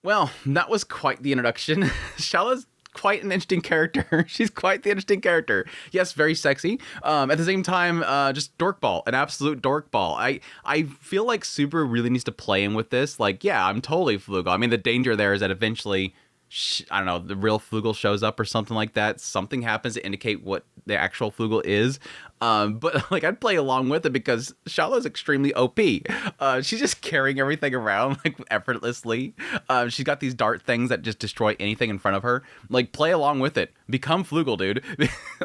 Well, that was quite the introduction. Shala's quite an interesting character. She's quite the interesting character. Yes, very sexy. At the same time, just dorkball, an absolute dorkball. I feel like Super really needs to play in with this. Like, yeah, I'm totally Flugal. I mean, the danger there is that eventually, I don't know, the real Flugal shows up or something like that. Something happens to indicate what the actual Flugal is. But like, I'd play along with it because Shala is extremely OP. She's just carrying everything around like effortlessly. She's got these dart things that just destroy anything in front of her. Like, play along with it. Become Flugal, dude.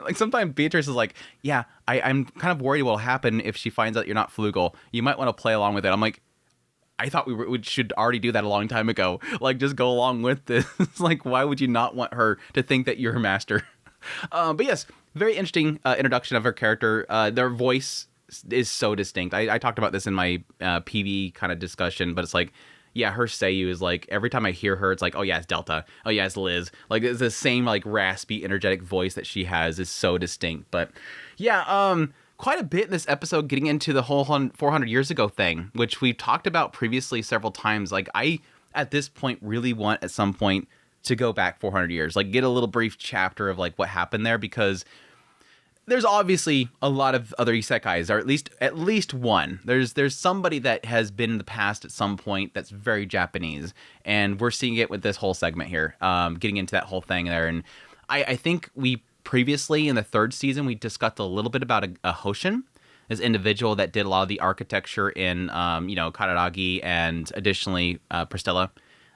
Like, sometimes Beatrice is like, yeah, I'm kind of worried what'll happen if she finds out you're not Flugal. You might want to play along with it. I'm like, I thought we should already do that a long time ago. Like, just go along with this. Like, why would you not want her to think that you're her master? But yes, very interesting introduction of her character. Their voice is so distinct. I talked about this in my PV kind of discussion, but it's like, yeah, her Seiyu is like, every time I hear her, it's like, oh yeah, it's Delta. Oh yeah, it's Liz. Like, it's the same like raspy, energetic voice that she has is so distinct. But yeah, quite a bit in this episode getting into the whole 400 years ago thing, which we've talked about previously several times. Like, I, at this point, really want at some point to go back 400 years, like get a little brief chapter of like what happened there, because there's obviously a lot of other isekais, or at least one. There's somebody that has been in the past at some point that's very Japanese, and we're seeing it with this whole segment here, getting into that whole thing there. And I think we previously in the third season we discussed a little bit about a Hoshin, this individual that did a lot of the architecture in Kararagi, and additionally Pristella.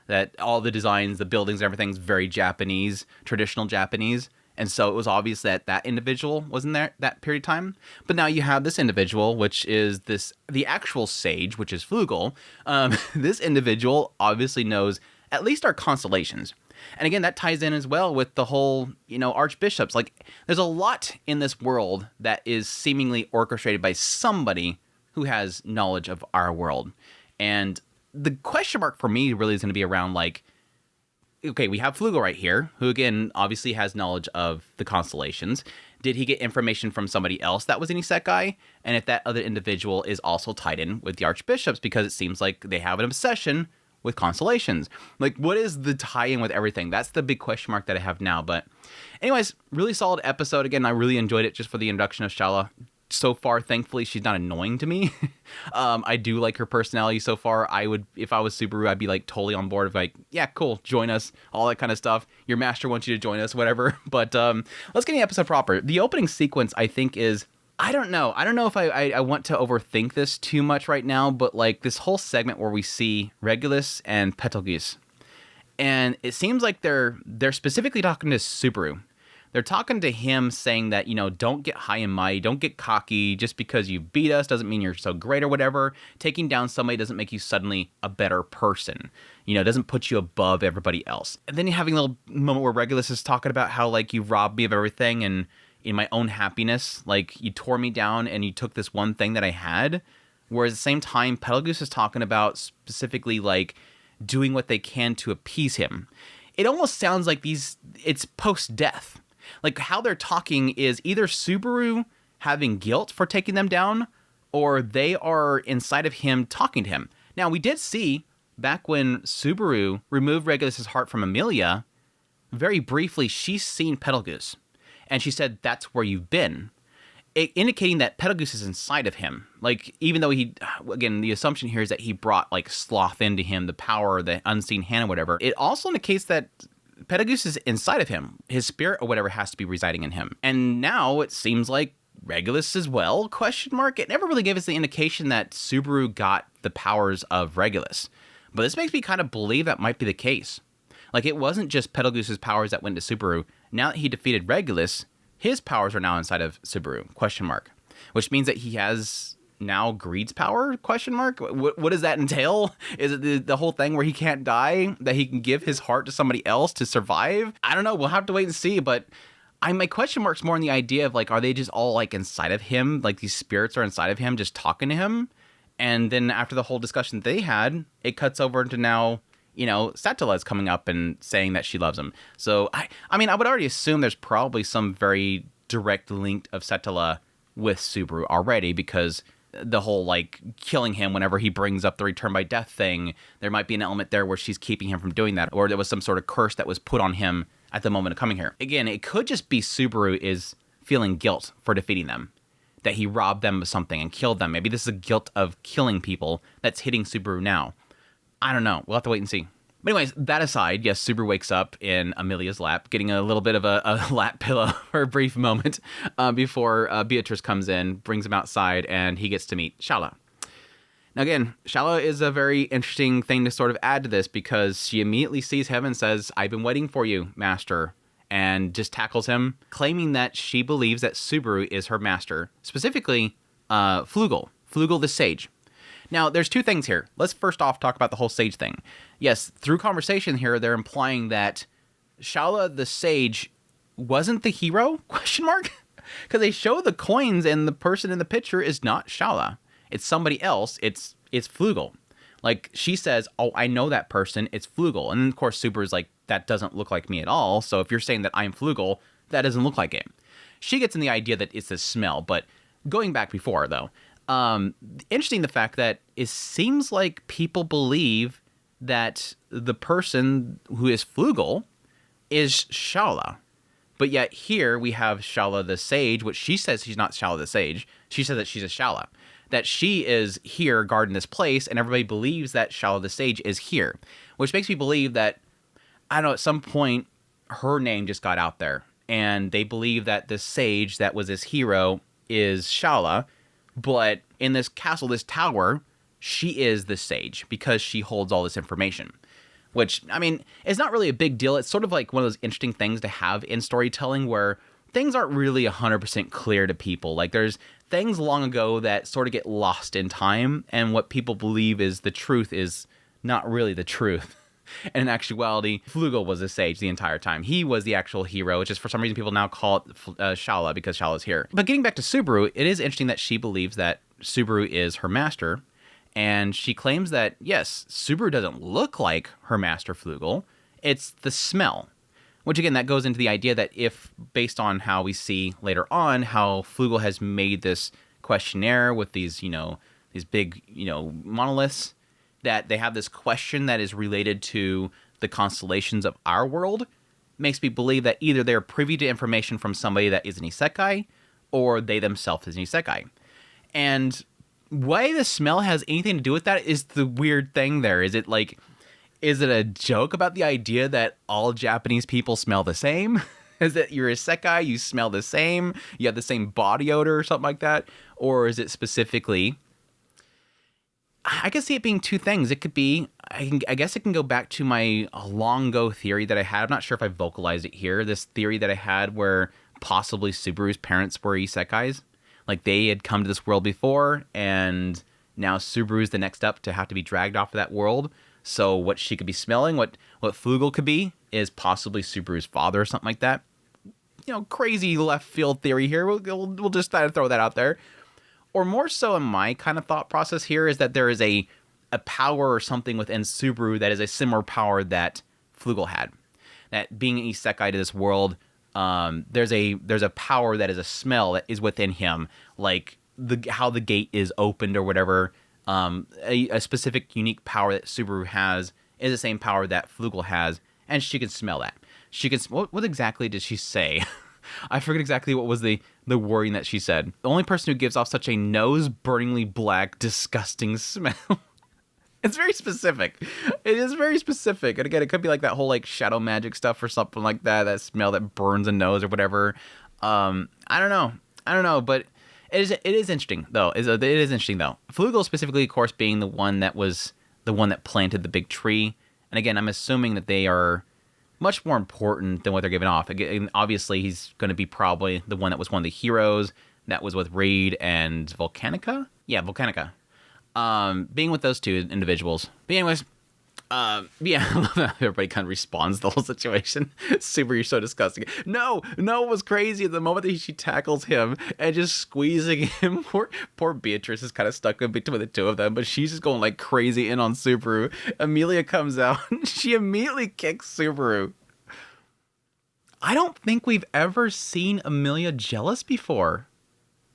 That all the designs, the buildings, everything's very Japanese, traditional Japanese. And so it was obvious that that individual wasn't there that period of time. But now you have this individual, which is the actual sage, which is Flugal. This individual obviously knows at least our constellations. And again, that ties in as well with the whole, archbishops. Like, there's a lot in this world that is seemingly orchestrated by somebody who has knowledge of our world. And the question mark for me really is going to be around, like, okay, we have Flugal right here, who again obviously has knowledge of the constellations. Did he get information from somebody else that was an isekai? And if that other individual is also tied in with the archbishops, because it seems like they have an obsession with constellations. Like, what is the tie-in with everything? That's the big question mark that I have now. But anyways, really solid episode. Again, I really enjoyed it just for the introduction of Shala. So far, thankfully, she's not annoying to me. I do like her personality so far. I would, if I was Subaru, I'd be like totally on board of like, yeah, cool, join us, all that kind of stuff. Your master wants you to join us, whatever. But let's get the episode proper. The opening sequence, I think, is, I don't know if I want to overthink this too much right now, but like this whole segment where we see Regulus and Betelgeuse, and it seems like they're specifically talking to Subaru. They're talking to him saying that, don't get high and mighty, don't get cocky. Just because you beat us doesn't mean you're so great or whatever. Taking down somebody doesn't make you suddenly a better person. It doesn't put you above everybody else. And then you're having a little moment where Regulus is talking about how, like, you robbed me of everything and in my own happiness, like, you tore me down and you took this one thing that I had. Whereas at the same time, Betelgeuse is talking about specifically, like, doing what they can to appease him. It almost sounds like it's post-death. Like, how they're talking is either Subaru having guilt for taking them down, or they are inside of him talking to him. Now, we did see, back when Subaru removed Regulus's heart from Amelia, very briefly, she's seen Betelgeuse. And she said, that's where you've been. Indicating that Betelgeuse is inside of him. Like, even though again, the assumption here is that he brought, like, Sloth into him, the power, the unseen hand or whatever. It also indicates that Betelgeuse is inside of him. His spirit or whatever has to be residing in him. And now it seems like Regulus as well, question mark. It never really gave us the indication that Subaru got the powers of Regulus. But this makes me kind of believe that might be the case. Like, it wasn't just Betelgeuse's powers that went to Subaru. Now that he defeated Regulus, his powers are now inside of Subaru, question mark. Which means that he has now Greed's power, question mark. What does that entail? Is it the whole thing where he can't die, that he can give his heart to somebody else to survive? I don't know, we'll have to wait and see. But my question mark's more on the idea of, like, are they just all, like, inside of him, like these spirits are inside of him just talking to him? And then after the whole discussion they had, it cuts over into now, Satella is coming up and saying that she loves him. So I mean, I would already assume there's probably some very direct link of Satella with Subaru already, because the whole like killing him whenever he brings up the return by death thing. There might be an element there where she's keeping him from doing that, or there was some sort of curse that was put on him at the moment of coming here. Again, it could just be Subaru is feeling guilt for defeating them, that he robbed them of something and killed them. Maybe this is a guilt of killing people that's hitting Subaru now. I don't know. We'll have to wait and see. But anyways, that aside, yes, Subaru wakes up in Amelia's lap, getting a little bit of a lap pillow for a brief moment before Beatrice comes in, brings him outside, and he gets to meet Shala. Now again, Shala is a very interesting thing to sort of add to this because she immediately sees him and says, "I've been waiting for you, master," and just tackles him, claiming that she believes that Subaru is her master, specifically Flugal the sage. Now, there's two things here. Let's first off talk about the whole sage thing. Yes, through conversation here, they're implying that Shala the sage wasn't the hero? Question mark? Because they show the coins and the person in the picture is not Shala. It's somebody else. It's Flugal. Like, she says, "Oh, I know that person. It's Flugal." And then, of course, Super's like, "That doesn't look like me at all. So if you're saying that I'm Flugal, that doesn't look like it." She gets in the idea that it's the smell. But going back before, though, interesting the fact that it seems like people believe that the person who is Flugal is Shala. But yet here we have Shala the sage, which she says she's not Shala the sage. She says that she's a Shala. That she is here guarding this place, and everybody believes that Shala the sage is here. Which makes me believe that, I don't know, at some point, her name just got out there. And they believe that this sage that was this hero is Shala. But in this castle, this tower, she is the sage because she holds all this information. Which, I mean, it's not really a big deal. It's sort of like one of those interesting things to have in storytelling where things aren't really 100% clear to people. Like, there's things long ago that sort of get lost in time, and what people believe is the truth is not really the truth. And in actuality, Flugal was the sage the entire time. He was the actual hero. It's just for some reason people now call it Shala because Shala's here. But getting back to Subaru, it is interesting that she believes that Subaru is her master. And she claims that, yes, Subaru doesn't look like her master Flugal. It's the smell. Which, again, that goes into the idea that if, based on how we see later on, how Flugal has made this questionnaire with these, these big, monoliths, that they have this question that is related to the constellations of our world, makes me believe that either they're privy to information from somebody that is an Isekai, or they themselves is an Isekai. And why the smell has anything to do with that is the weird thing there. Is it a joke about the idea that all Japanese people smell the same? Is it you're a Isekai, you smell the same, you have the same body odor or something like that? Or is it specifically... I can see it being two things. It could be, I guess it can go back to my long ago theory that I had. I'm not sure if I vocalized it here. This theory that I had where possibly Subaru's parents were isekais. Like, they had come to this world before, and now Subaru's the next up to have to be dragged off of that world. So what she could be smelling, what Flugal could be, is possibly Subaru's father or something like that. Crazy left field theory here. We'll just try to throw that out there. Or more so in my kind of thought process here is that there is a power or something within Subaru that is a similar power that Flugal had. That being an isekai to this world, there's a power that is a smell that is within him, like how the gate is opened or whatever. A specific unique power that Subaru has is the same power that Flugal has, and she can smell that. She can. What exactly did she say? I forget exactly what was the wording that she said. The only person who gives off such a nose-burningly black, disgusting smell. It's very specific. It is very specific. And again, it could be like that whole shadow magic stuff or something like that. That smell that burns a nose or whatever. I don't know. But it is interesting though. It is interesting though. Flugal specifically, of course, being the one that was the one that planted the big tree. And again, I'm assuming that they are much more important than what they're giving off. Again, obviously, he's going to be probably the one that was one of the heroes that was with Reed and Volcanica. Yeah, Volcanica. Being with those two individuals. But anyways, everybody kind of responds to the whole situation. Super, you're so disgusting. No, it was crazy. At the moment that she tackles him and just squeezing him, poor Beatrice is kind of stuck in between the two of them, but she's just going like crazy in on Subaru. Amelia comes out and she immediately kicks Subaru. I don't think we've ever seen Amelia jealous before.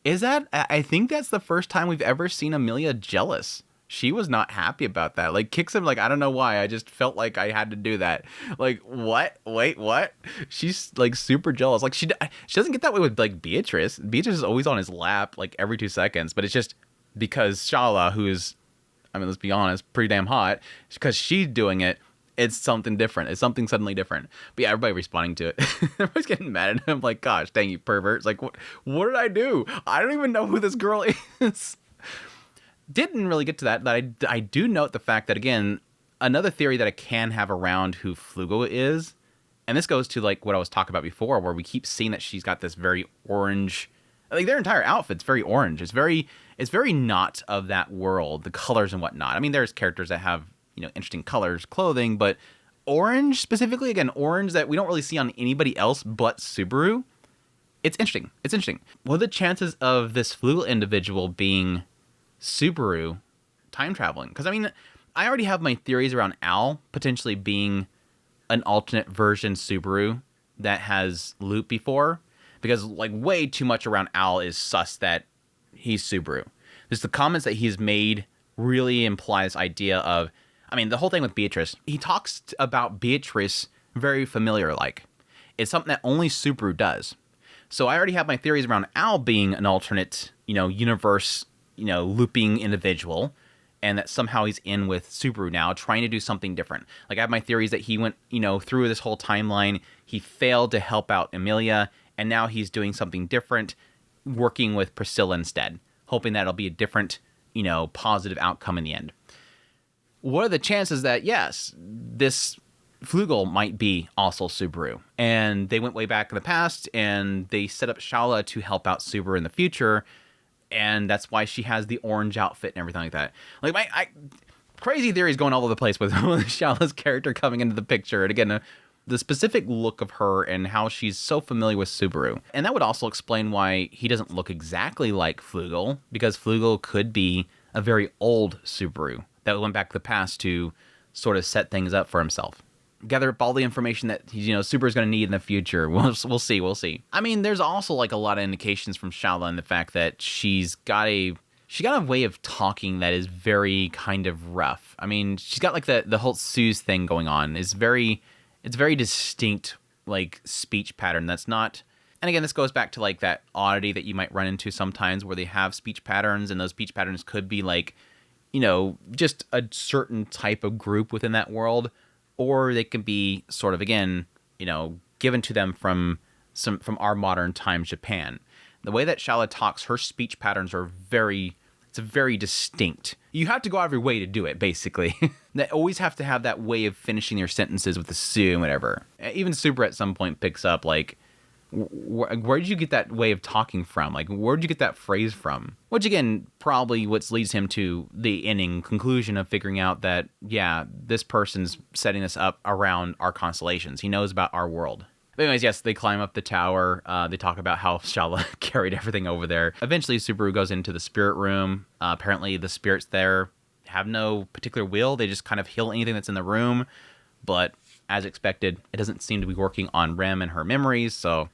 Is that? I think that's the first time we've ever seen Amelia jealous. She was not happy about that. Like, kicks him, like, I don't know why. I just felt like I had to do that. Like, what? Wait, what? She's, like, super jealous. Like, she doesn't get that way with, like, Beatrice. Beatrice is always on his lap, like, every 2 seconds. But it's just because Shala, who is, I mean, let's be honest, pretty damn hot, because she's doing it, it's something different. It's something suddenly different. But yeah, everybody responding to it. Everybody's getting mad at him. Like, gosh, dang you perverts. Like, what did I do? I don't even know who this girl is. Didn't really get to that, but I do note the fact that, again, another theory that I can have around who Flugal is, and this goes to, like, what I was talking about before, where we keep seeing that she's got this very orange, like, their entire outfit's very orange. It's very not of that world, the colors and whatnot. I mean, there's characters that have, interesting colors, clothing, but orange specifically, again, orange that we don't really see on anybody else but Subaru. It's interesting. It's interesting. What are the chances of this Flugal individual being Subaru time traveling? Because, I mean, I already have my theories around Al potentially being an alternate version Subaru that has looped before, because, like, way too much around Al is sus that he's Subaru. Just the comments that he's made really imply this idea of, I mean, the whole thing with Beatrice, he talks about Beatrice very familiar like. It's something that only Subaru does. So I already have my theories around Al being an alternate, universe, looping individual, and that somehow he's in with Subaru now, trying to do something different. Like, I have my theories that he went, through this whole timeline, he failed to help out Amelia, and now he's doing something different, working with Priscilla instead, hoping that it'll be a different, positive outcome in the end. What are the chances that, yes, this Flugal might be also Subaru? And they went way back in the past, and they set up Shala to help out Subaru in the future, and that's why she has the orange outfit and everything like that. Like, crazy theories going all over the place with Shala's character coming into the picture. And again, the specific look of her and how she's so familiar with Subaru. And that would also explain why he doesn't look exactly like Flugal, because Flugal could be a very old Subaru that went back to the past to sort of set things up for himself. Gather up all the information that Subaru's going to need in the future. We'll see. I mean, there's also, like, a lot of indications from Shala in the fact that she's got a way of talking that is very kind of rough. I mean, she's got, like, the whole Suze thing going on. It's very distinct, like, speech pattern that's not. And again, this goes back to, like, that oddity that you might run into sometimes where they have speech patterns, and those speech patterns could be, like, just a certain type of group within that world, or they can be sort of, again, given to them from our modern time Japan. The way that Shala talks, her speech patterns are very distinct. You have to go out of your way to do it, basically. They always have to have that way of finishing your sentences with the su and whatever. Even Super at some point picks up, like, where did you get that way of talking from? Like, where did you get that phrase from? Which, again, probably what leads him to the ending conclusion of figuring out that, yeah, this person's setting this up around our constellations. He knows about our world. But anyways, yes, they climb up the tower. They talk about how Shala carried everything over there. Eventually, Subaru goes into the spirit room. Apparently, the spirits there have no particular will. They just kind of heal anything that's in the room. But as expected, it doesn't seem to be working on Rem and her memories, so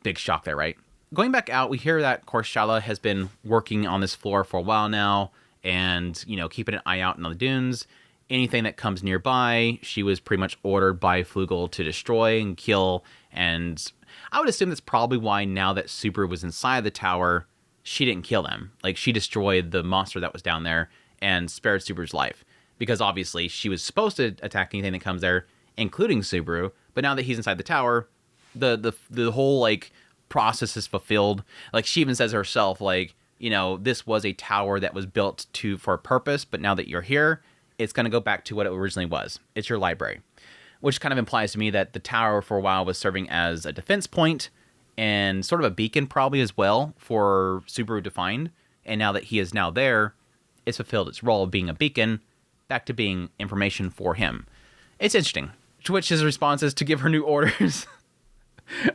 big shock there, right? Going back out, we hear that, of course, Shala has been working on this floor for a while now and, keeping an eye out on the dunes. Anything that comes nearby, she was pretty much ordered by Flugal to destroy and kill. And I would assume that's probably why now that Super was inside the tower, she didn't kill them. Like, she destroyed the monster that was down there and spared Super's life. Because obviously she was supposed to attack anything that comes there, including Subaru. But now that he's inside the tower, the whole, like, process is fulfilled. Like, she even says herself, like, this was a tower that was built for a purpose, but now that you're here, it's going to go back to what it originally was. It's your library. Which kind of implies to me that the tower for a while was serving as a defense point and sort of a beacon probably as well for Subaru to find. And now that he is now there, it's fulfilled its role of being a beacon, back to being information for him. It's interesting. To which his response is to give her new orders.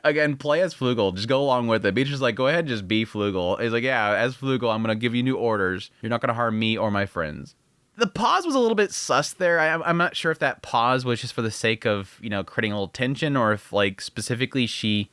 Again, play as Flugal. Just go along with it. Beach is like, go ahead, just be Flugal. He's like, yeah, as Flugal, I'm going to give you new orders. You're not going to harm me or my friends. The pause was a little bit sus there. I'm not sure if that pause was just for the sake of, creating a little tension, or if, like, specifically she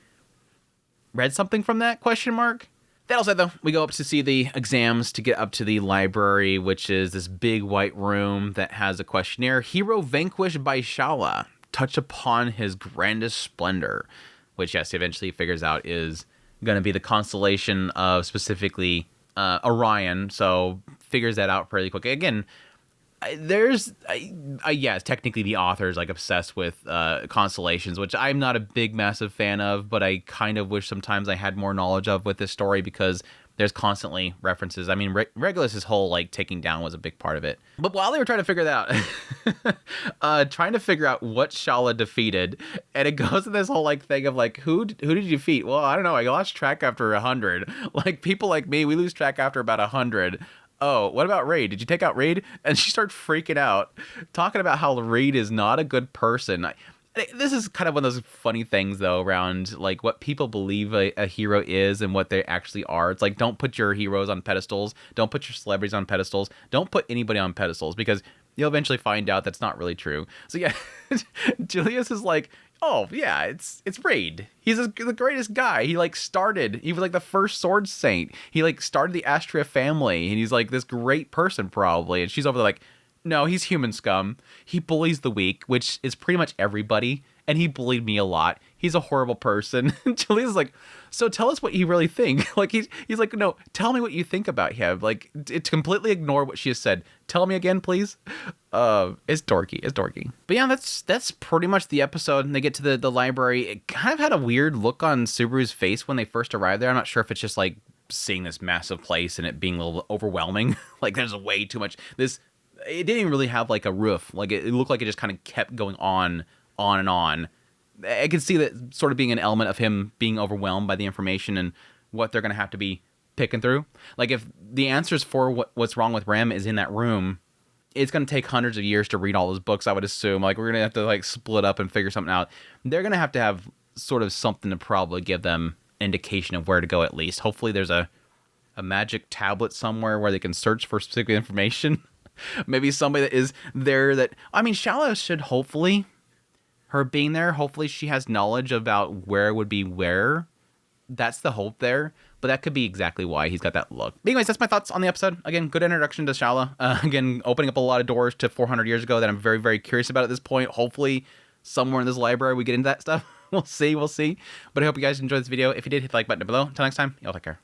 read something from that question mark. That all said, though, we go up to see the exams to get up to the library, which is this big white room that has a questionnaire. Hero vanquished by Shala. Touch upon his grandest splendor. Which, yes, he eventually figures out is going to be the constellation of specifically Orion. So figures that out fairly quickly. Again, yes, technically the author is like obsessed with constellations, which I'm not a big, massive fan of, but I kind of wish sometimes I had more knowledge of with this story because there's constantly references. I mean, Regulus's whole like taking down was a big part of it. But while they were trying to figure that out, trying to figure out what Shala defeated, and it goes to this whole like thing of like, who did you defeat? Well, I don't know. I lost track after 100. Like people like me, we lose track after about 100. Oh, what about Raid? Did you take out Raid? And she starts freaking out, talking about how Raid is not a good person. This is kind of one of those funny things, though, around like what people believe a hero is and what they actually are. It's like, don't put your heroes on pedestals. Don't put your celebrities on pedestals. Don't put anybody on pedestals because you'll eventually find out that's not really true. So yeah, Julius is like, oh yeah, it's Raid. He's the greatest guy. He was like the first sword saint. He like started the Astria family, and he's like this great person probably. And she's over there like, no, he's human scum. He bullies the weak, which is pretty much everybody. And he bullied me a lot. He's a horrible person. Julius is like, so tell us what you really think. Like he's like, no, tell me what you think about him. Like to completely ignore what she has said. Tell me again, please. It's dorky. It's dorky. But yeah, that's pretty much the episode. And they get to the library. It kind of had a weird look on Subaru's face when they first arrived there. I'm not sure if it's just like seeing this massive place and it being a little overwhelming. Like there's way too much. It didn't even really have like a roof. Like it looked like it just kind of kept going on and on. I could see that sort of being an element of him being overwhelmed by the information and what they're going to have to be picking through. Like if the answers for what's wrong with Rem is in that room, it's going to take hundreds of years to read all those books, I would assume. Like we're going to have to like split up and figure something out. They're going to have sort of something to probably give them indication of where to go at least. Hopefully there's a magic tablet somewhere where they can search for specific information. Maybe somebody that is there that... I mean, Shala should hopefully... Her being there, hopefully she has knowledge about where would be where. That's the hope there. But that could be exactly why he's got that look. But anyways, that's my thoughts on the episode. Again, good introduction to Shala. Again, opening up a lot of doors to 400 years ago that I'm very, very curious about at this point. Hopefully, somewhere in this library we get into that stuff. We'll see. But I hope you guys enjoyed this video. If you did, hit the like button down below. Until next time, y'all take care.